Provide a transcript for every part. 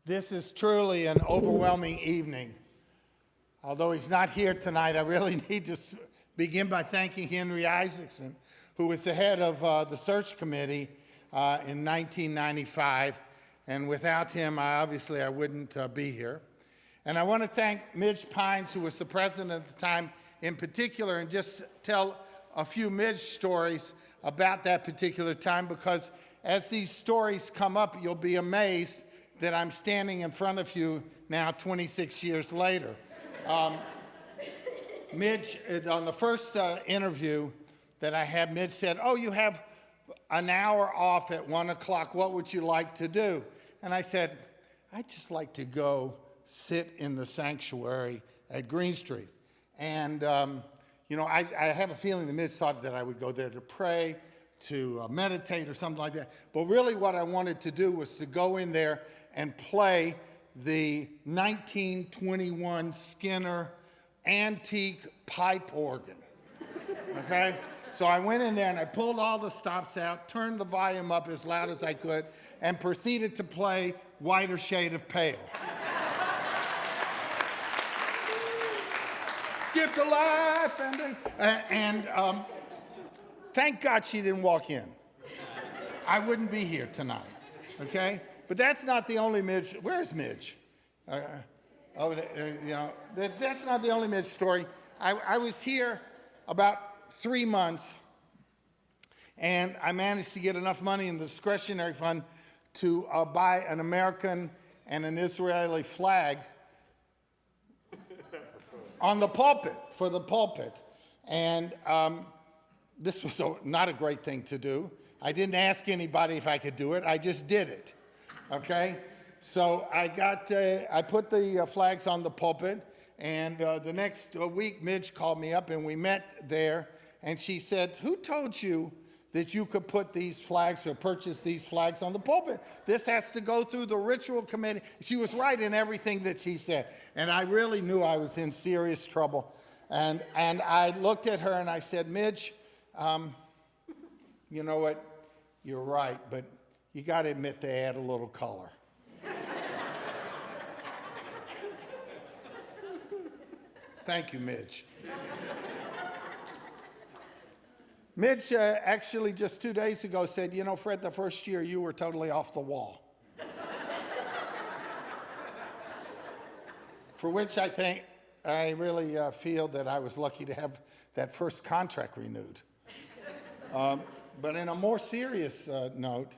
This is truly an overwhelming evening. Although he's not here tonight, I really need to begin by thanking Henry Isaacson, who was the head of the search committee in 1995. And without him, I wouldn't be here. And I want to thank Midge Pines, who was the president at the time in particular, and just tell a few Midge stories about that particular time, because as these stories come up, you'll be amazed that I'm standing in front of you now 26 years later. Midge, on the first interview that I had, Midge said, "Oh, you have an hour off at 1 o'clock. What would you like to do?" And I said, "I'd just like to go sit in the sanctuary at Green Street." And, I have a feeling that Midge thought that I would go there to pray, to meditate or something like that. But really what I wanted to do was to go in there and play the 1921 Skinner antique pipe organ, okay? So I went in there and I pulled all the stops out, turned the volume up as loud as I could, and proceeded to play Whiter Shade of Pale. Skip the life, and thank God she didn't walk in. I wouldn't be here tonight, okay? But that's not the only Midge. Where's Midge? That's not the only Midge story. I was here about 3 months, and I managed to get enough money in the discretionary fund to buy an American and an Israeli flag on the pulpit, for the pulpit. And this was not a great thing to do. I didn't ask anybody if I could do it. I just did it, okay? So I put the flags on the pulpit, and the next week, Midge called me up, and we met there, and she said, "Who told you that you could put these flags or purchase these flags on the pulpit? This has to go through the ritual committee." She was right in everything that she said, and I really knew I was in serious trouble. And I looked at her and I said, "Midge, you know what? You're right, but you got to admit they add a little color." Thank you, Midge. Midge actually just 2 days ago said, "You know, Fred, the first year you were totally off the wall." For which I really feel that I was lucky to have that first contract renewed. But in a more serious note,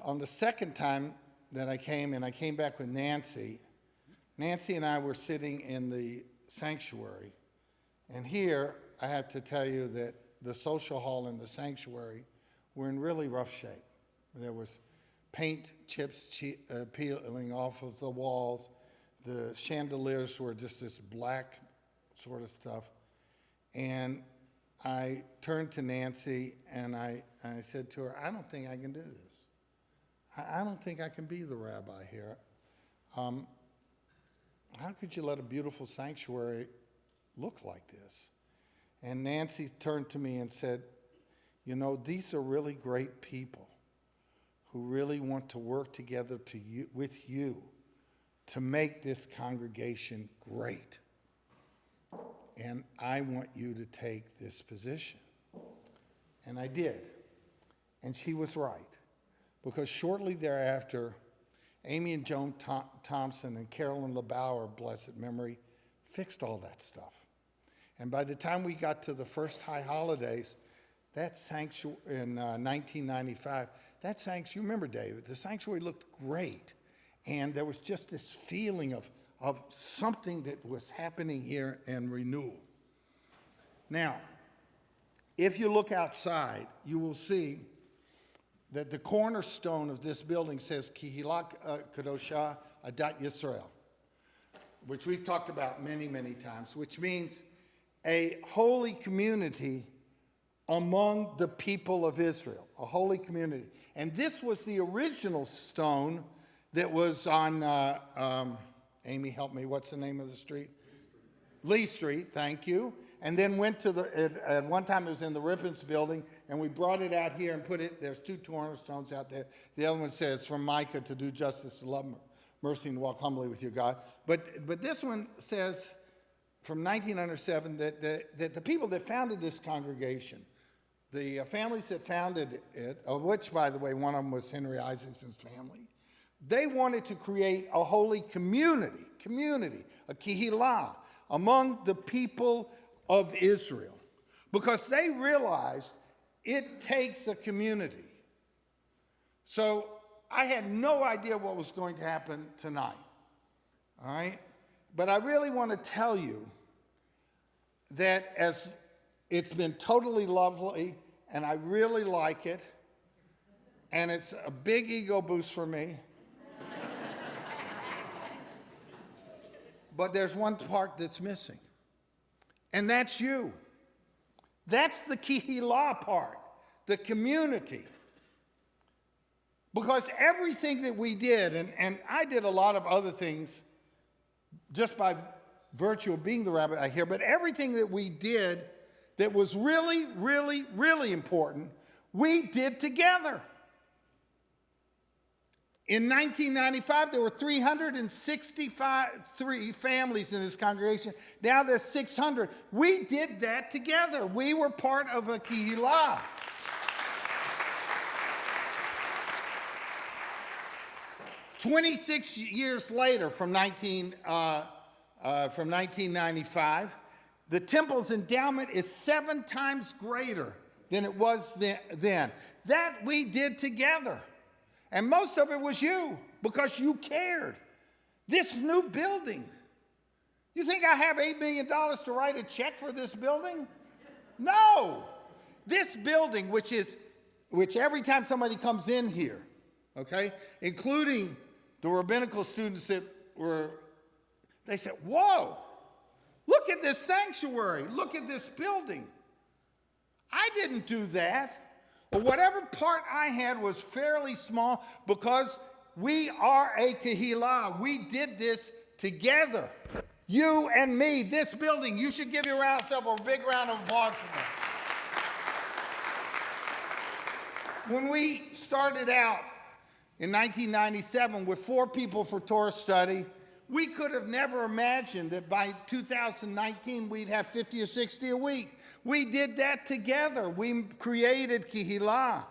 on the second time that I came, and I came back with Nancy and I were sitting in the sanctuary. And here, I have to tell you that the social hall and the sanctuary were in really rough shape. There was paint chips peeling off of the walls. The chandeliers were just this black sort of stuff. And I turned to Nancy and I said to her, "I don't think I can do this. I don't think I can be the rabbi here. How could you let a beautiful sanctuary look like this?" And Nancy turned to me and said, "You know, these are really great people who really want to work together with you to make this congregation great. And I want you to take this position." And I did. And she was right. Because shortly thereafter, Amy and Joan Thompson and Carolyn LeBauer, blessed memory, fixed all that stuff. And by the time we got to the first high holidays, that sanctuary in 1995, that sanctuary, you remember, David, the sanctuary looked great. And there was just this feeling of something that was happening here and renewal. Now, if you look outside, you will see that the cornerstone of this building says Kehillah Kadoshah Adat Yisrael, which we've talked about many, many times, which means a holy community among the people of Israel, a holy community. And this was the original stone that was on, Amy, help me, what's the name of the street? Lee Street, thank you. and then went to at one time it was in the Rippens building, and we brought it out here and put it, there's 2 cornerstones out there. The other one says, from Micah, to do justice, to love mercy, and to walk humbly with your God. But this one says, from 1907, that the people that founded this congregation, the families that founded it, of which, by the way, one of them was Henry Isaacson's family, they wanted to create a holy community, a kehillah, among the people of Israel, because they realized it takes a community. So I had no idea what was going to happen tonight, all right? But I really want to tell you that as it's been totally lovely, and I really like it, and it's a big ego boost for me. But there's one part that's missing, and that's you. That's the kehillah part, the community. Because everything that we did, and I did a lot of other things just by virtue of being the rabbi here, but everything that we did that was really, really, really important, we did together. In 1995, there were 363 families in this congregation. Now there's 600. We did that together. We were part of a kehillah. "26 years later, from 1995, the temple's endowment is 7 times greater than it was then. That we did together. And most of it was you, because you cared. This new building, you think I have $8 million to write a check for this building? No. This building, which every time somebody comes in here, okay, including the rabbinical students that they said, whoa, look at this sanctuary, look at this building. I didn't do that. But whatever part I had was fairly small, because we are a kehillah. We did this together. You and me, this building. You should give yourself a big round of applause for that. When we started out in 1997 with 4 people for Torah study, we could have never imagined that by 2019 we'd have 50 or 60 a week. We did that together. We created kehillah.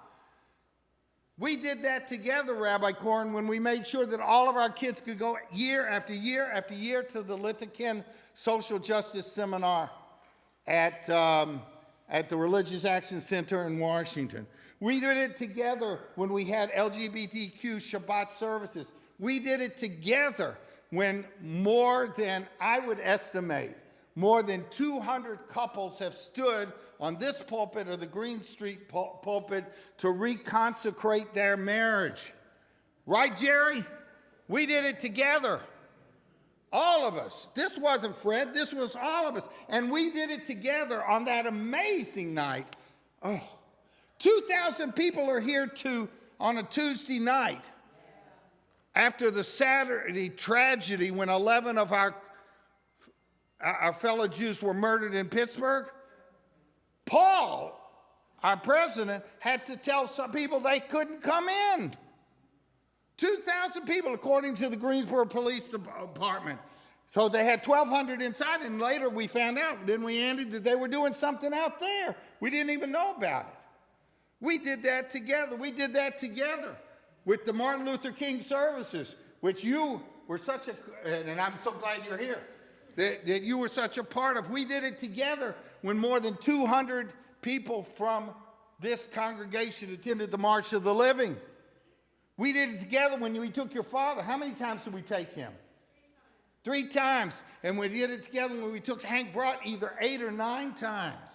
We did that together, Rabbi Korn, when we made sure that all of our kids could go year after year after year to the Litakin Social Justice Seminar at the Religious Action Center in Washington. We did it together when we had LGBTQ Shabbat services. We did it together when more than, I would estimate, more than 200 couples have stood on this pulpit or the Green Street pulpit to reconsecrate their marriage. Right, Jerry? We did it together. All of us. This wasn't Fred. This was all of us. And we did it together on that amazing night. Oh, 2,000 people are here on a Tuesday night after the Saturday tragedy when 11 of our fellow Jews were murdered in Pittsburgh. Paul, our president, had to tell some people they couldn't come in. 2,000 people, according to the Greensboro Police Department. So they had 1,200 inside, and later we found out, didn't we, Andy, that they were doing something out there. We didn't even know about it. We did that together. We did that together with the Martin Luther King services, which you were such a, and I'm so glad you're here, that you were such a part of. We did it together when more than 200 people from this congregation attended the March of the Living. We did it together when we took your father. How many times did we take him? 3 times. And we did it together when we took Hank Brott either 8 or 9 times.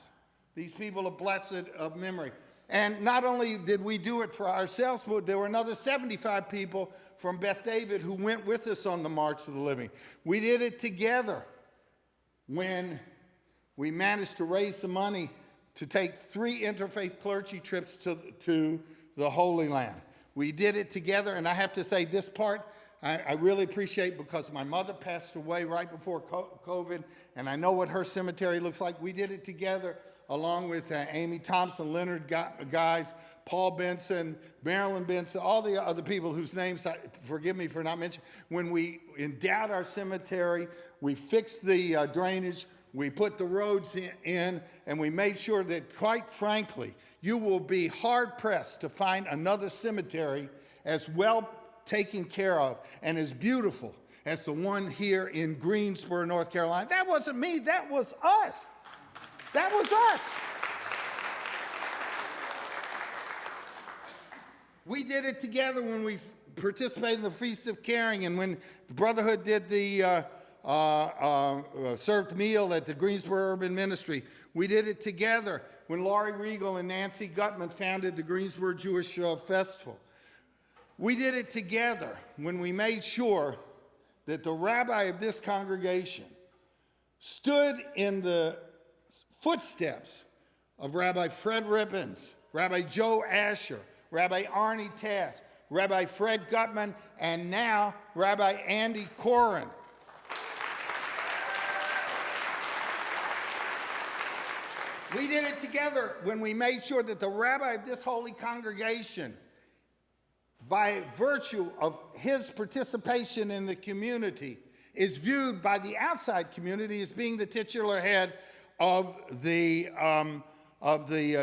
These people are blessed of memory. And not only did we do it for ourselves, but there were another 75 people from Beth David who went with us on the March of the Living. We did it together when we managed to raise some money to take 3 interfaith clergy trips to the Holy Land. We did it together, and I have to say this part, I really appreciate, because my mother passed away right before COVID, and I know what her cemetery looks like. We did it together along with Amy Thompson, Leonard Guys, Paul Benson, Marilyn Benson, all the other people whose names, forgive me for not mentioning. When we endowed our cemetery, we fixed the drainage, we put the roads in, and we made sure that, quite frankly, you will be hard-pressed to find another cemetery as well taken care of and as beautiful as the one here in Greensboro, North Carolina. That wasn't me, that was us. That was us. We did it together when we participated in the Feast of Caring, and when the Brotherhood did the served meal at the Greensboro Urban Ministry. We did it together when Laurie Regal and Nancy Guttman founded the Greensboro Jewish Festival. We did it together when we made sure that the rabbi of this congregation stood in the footsteps of Rabbi Fred Rippins, Rabbi Joe Asher, Rabbi Arnie Tass, Rabbi Fred Guttman, and now Rabbi Andy Corin. We did it together when we made sure that the rabbi of this holy congregation, by virtue of his participation in the community, is viewed by the outside community as being the titular head of the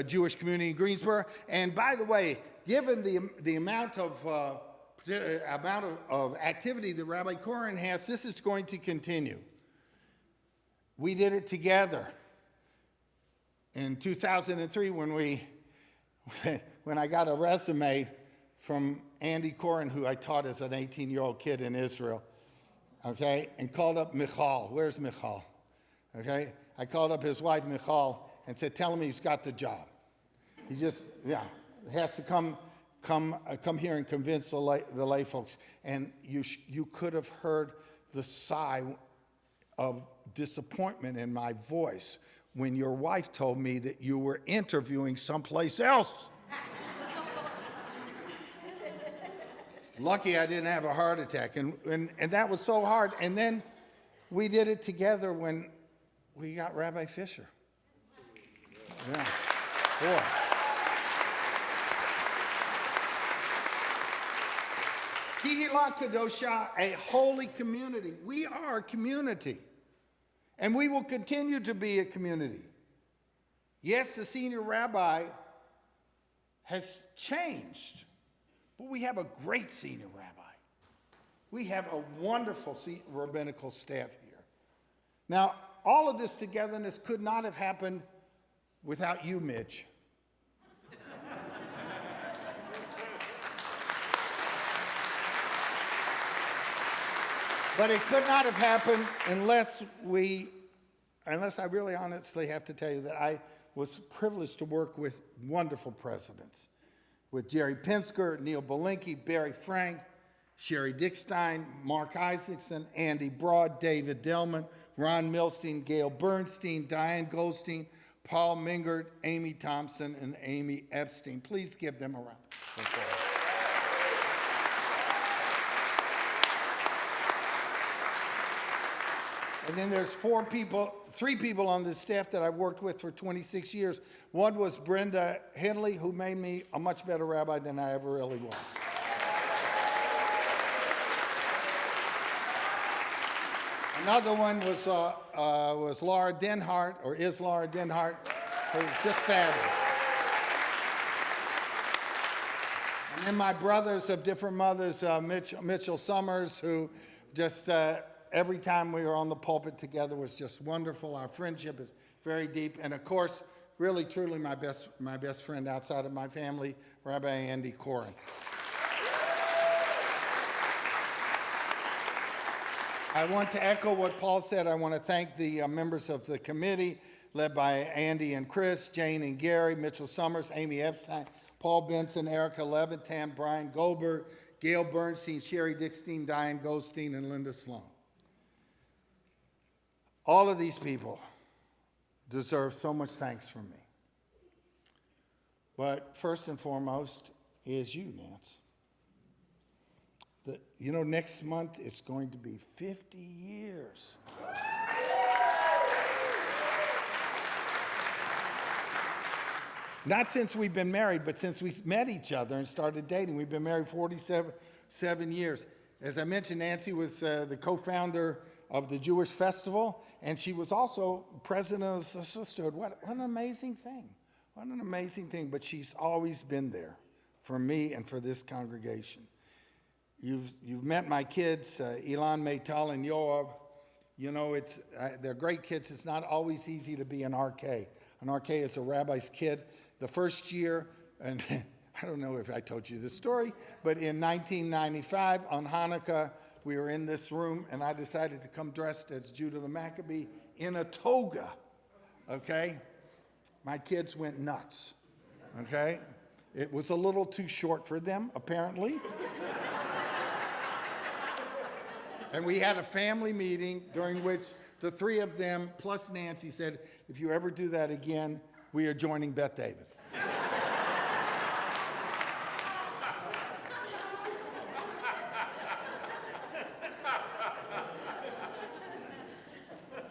Jewish community in Greensboro. And by the way, given the amount of activity that Rabbi Corin has, this is going to continue. We did it together in 2003 when I got a resume from Andy Corin, who I taught as an 18-year-old kid in Israel, okay, and called up Michal. Where's Michal? Okay, I called up his wife, Michal, and said, tell him he's got the job. He just, has to come here and convince the lay folks. And you could have heard the sigh of disappointment in my voice when your wife told me that you were interviewing someplace else. Lucky I didn't have a heart attack, and that was so hard. And then we did it together when we got Rabbi Fisher. Yeah, boy. Kihila Kadosha, a holy community. We are a community, and we will continue to be a community. Yes, the senior rabbi has changed, but we have a great senior rabbi. We have a wonderful rabbinical staff here. Now, all of this togetherness could not have happened without you, Mitch. But it could not have happened unless I really honestly have to tell you that I was privileged to work with wonderful presidents, with Jerry Pinsker, Neil Belinkie, Barry Frank, Sherry Dickstein, Mark Isaacson, Andy Broad, David Delman, Ron Milstein, Gail Bernstein, Diane Goldstein, Paul Mingert, Amy Thompson, and Amy Epstein. Please give them a round of applause. And then there's three people on this staff that I've worked with for 26 years. One was Brenda Henley, who made me a much better rabbi than I ever really was. Another one was Laura Denhart, or is Laura Denhart, who was just fabulous. And then my brothers of different mothers, Mitchell Summers, who just every time we were on the pulpit together was just wonderful. Our friendship is very deep. And of course, really, truly my best friend outside of my family, Rabbi Andy Corin. I want to echo what Paul said. I want to thank the members of the committee, led by Andy and Chris, Jane and Gary, Mitchell Summers, Amy Epstein, Paul Benson, Erica Levitan, Brian Goldberg, Gail Bernstein, Sherry Dickstein, Diane Goldstein, and Linda Sloan. All of these people deserve so much thanks from me. But first and foremost is you, Nance. Next month it's going to be 50 years. Not since we've been married, but since we met each other and started dating. We've been married 47 years. As I mentioned, Nancy was the co-founder of the Jewish Festival, and she was also president of the sisterhood. What an amazing thing. What an amazing thing. But she's always been there for me and for this congregation. You've met my kids, Elon, Maytal, and Yoav. They're great kids. It's not always easy to be an RK. An RK is a rabbi's kid. The first year, and I don't know if I told you this story, but in 1995 on Hanukkah, we were in this room, and I decided to come dressed as Judah the Maccabee in a toga, okay? My kids went nuts, okay? It was a little too short for them, apparently. And we had a family meeting during which the three of them, plus Nancy, said, if you ever do that again, we are joining Beth David.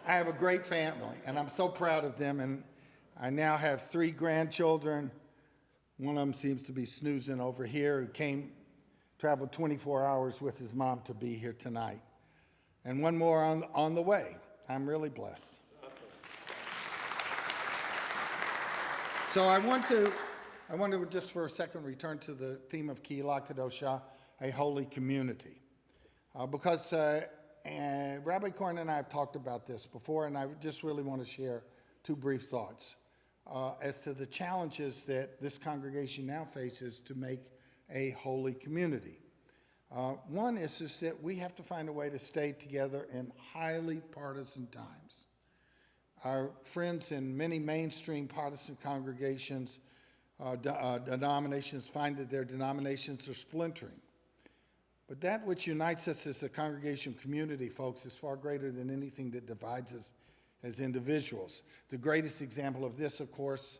I have a great family, and I'm so proud of them, and I now have 3 grandchildren. One of them seems to be snoozing over here, who traveled 24 hours with his mom to be here tonight. And one more on the way. I'm really blessed. So I want to just for a second return to the theme of Kehillah Kadosha, a holy community. Because Rabbi Korn and I have talked about this before, and I just really want to share 2 brief thoughts as to the challenges that this congregation now faces to make a holy community. One is just that we have to find a way to stay together in highly partisan times. Our friends in many mainstream Protestant congregations, denominations, find that their denominations are splintering. But that which unites us as a congregation community, folks, is far greater than anything that divides us as individuals. The greatest example of this, of course,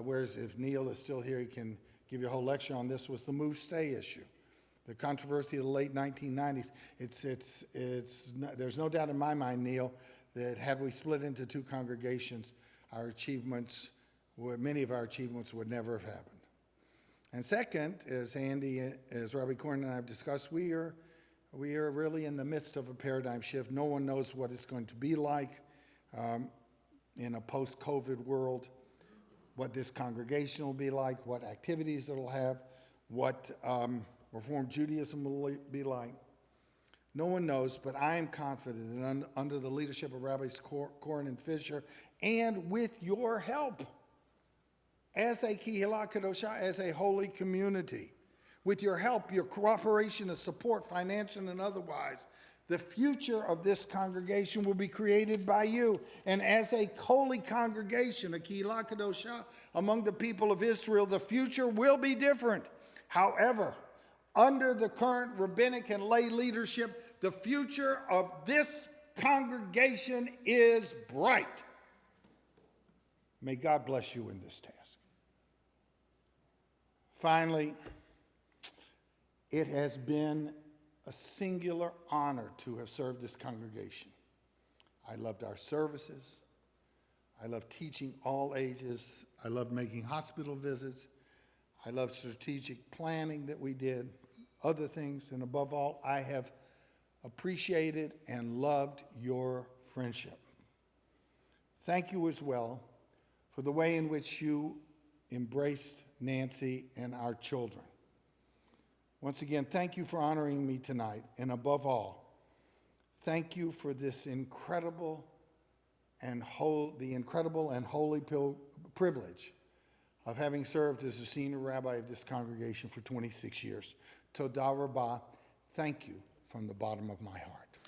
whereas if Neil is still here, he can give you a whole lecture on this, was the move stay issue. The controversy of the late 1990s. There's no doubt in my mind, Neil, that had we split into 2 congregations, many of our achievements would never have happened. And second, as Rabbi Korn and I have discussed, we are really in the midst of a paradigm shift. No one knows what it's going to be like in a post-COVID world, what this congregation will be like, what activities it'll have, what Reformed Judaism will be like. No one knows, but I am confident that under the leadership of Rabbis Korn and Fisher, and with your help, as a Kehillah Kadosha, as a holy community, with your help, your cooperation and support, financial and otherwise, the future of this congregation will be created by you. And as a holy congregation, a Kehillah Kadosha, among the people of Israel, the future will be different. However, under the current rabbinic and lay leadership, the future of this congregation is bright. May God bless you in this task. Finally, it has been a singular honor to have served this congregation. I loved our services. I loved teaching all ages. I loved making hospital visits. I loved strategic planning that we did, other things, and above all, I have appreciated and loved your friendship. Thank you as well for the way in which you embraced Nancy and our children. Once again, thank you for honoring me tonight, and above all, thank you for this incredible and holy privilege of having served as the senior rabbi of this congregation for 26 years. Todah Rabbah, thank you from the bottom of my heart.